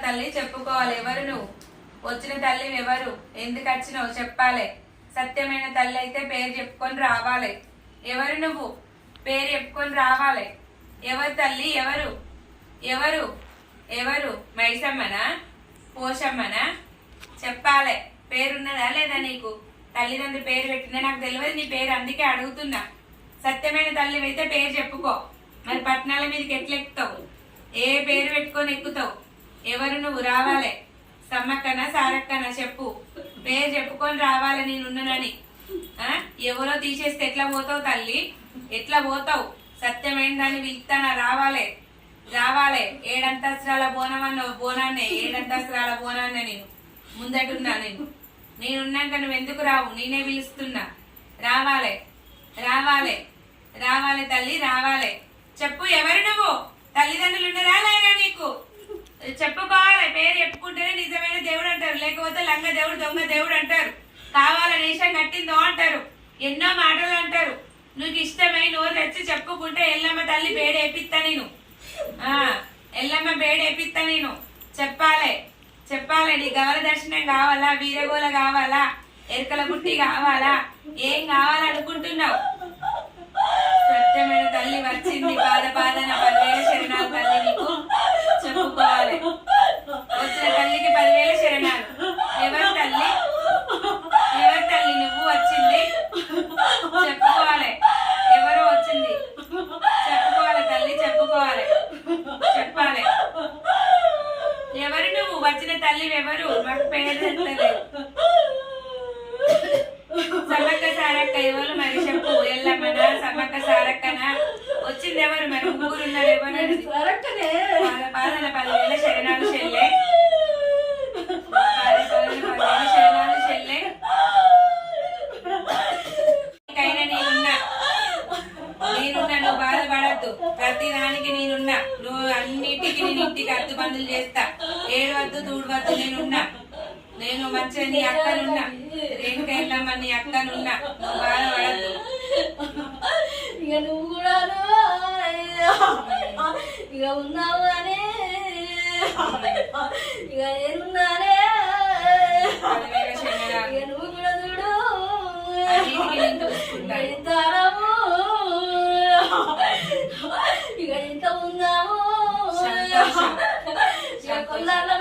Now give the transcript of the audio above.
తల్లి చెప్పుకోవాలి. ఎవరు నువ్వు? వచ్చిన తల్లి ఎవరు? ఎందుకు వచ్చినావు చెప్పాలి. సత్యమైన తల్లి అయితే పేరు చెప్పుకొని రావాలి. ఎవరు నువ్వు? పేరు చెప్పుకొని రావాలి. ఎవరు తల్లి? ఎవరు ఎవరు ఎవరు? మైసమ్మనా? పోషమ్మనా? చెప్పాలి. పేరున్నదా లేదా నీకు? తల్లిదండ్రులు పేరు పెట్టిందా నాకు తెలియదు. నీ పేరు అందుకే అడుగుతున్నా. సత్యమైన తల్లి అయితే పేరు చెప్పుకో. మరి పట్టణాల మీదకి ఎట్లా ఎక్కుతావు? ఏ పేరు పెట్టుకొని ఎక్కుతావు? ఎవరు నువ్వు? రావాలి. సమ్మక్కనా సారక్కనా? చెప్పు. పేరు చెప్పుకొని రావాలి. నేనున్నానని ఎవరో తీసేస్తే ఎట్లా పోతావు తల్లి? ఎట్లా పోతావు? సత్యమైన దాన్ని పిలుస్తానా? రావాలి రావాలి. 7 అంతస్తుల బోనమన్నావు. బోనాన్నే 7 అంతస్తుల బోనాన్నే. నేను ముందటున్నా. నేనున్నాక నువ్వు ఎందుకు రావు? నేనే పిలుస్తున్నా. రావాలి రావాలి రావాలి తల్లి రావాలి. చెప్పు. ఎవరు నువ్వు? తల్లిదండ్రులు ఉన్నారా లేదా నీకు? చెప్పుకోవాలి. పేరు చెప్పుకుంటేనే నిజమైన దేవుడు అంటారు. లేకపోతే లంగ దేవుడు, దొంగ దేవుడు అంటారు. కావాలని వేషం కట్టిందో అంటారు. ఎన్నో మాటలు అంటారు. నువ్వు ఇష్టమై నోరు తెచ్చి చెప్పుకుంటే ఎల్లమ్మ తల్లి బేడి వేపిస్తా. నేను ఎల్లమ్మ బేడి వేపిస్తా. నేను చెప్పాలి చెప్పాలి. నీ గవల దర్శనం కావాలా? వీరగోల కావాలా? ఎరకల బుట్టి కావాలా? ఏం కావాలనుకుంటున్నావు? సత్యమైన తల్లి వచ్చింది. పాదన 10,000 శరణాలు తల్లి. నీకు చెప్పుకోవాలి. వచ్చిన తల్లికి 10,000 శరణాలు. ఎవరు తల్లి? ఎవరు తల్లి? నువ్వు వచ్చింది చెప్పుకోవాలి. ఎవరు వచ్చింది చెప్పుకోవాలి తల్లి. చెప్పుకోవాలి. చెప్పాలి. ఎవరు నువ్వు? వచ్చిన తల్లి ఎవరు? మాకు పేరు తెలేదు. సమ్మక్క సారక్క ఎవరు మరి? చెప్పు. ఎల్లమ్మనా? సమ్మక్క సారక్కనా? వచ్చింది ఎవరు మరి? ముగ్గురున్నారు. ఎవరు? పాదన 10,000 శరణాలు చెల్లె. 10,000 శరణాలు చెల్లె. ఇంకైనా నేనున్నా. నువ్వు బాధపడద్దు. ప్రతి దానికి నేనున్నా. నువ్వు అన్నిటికీ నేను ఇంటికి అద్దు బందులు చేస్తా. ఏడవద్దు తూడవద్దు. నేనున్నా. నేను మంచిగా నీ అక్కనున్నా. రేణుకెళ్ళమ్మ నీ అక్కనున్నా. నువ్వు బాధపడద్దు. ఇక నువ్వు కూడా ఇక ఉన్నావు అని ఇక నేనున్నానే. ఇక నువ్వు కూడా చూడు. ఇంతారాము ఇక ఇంత ఉందాము. ఇక కొల్లాలో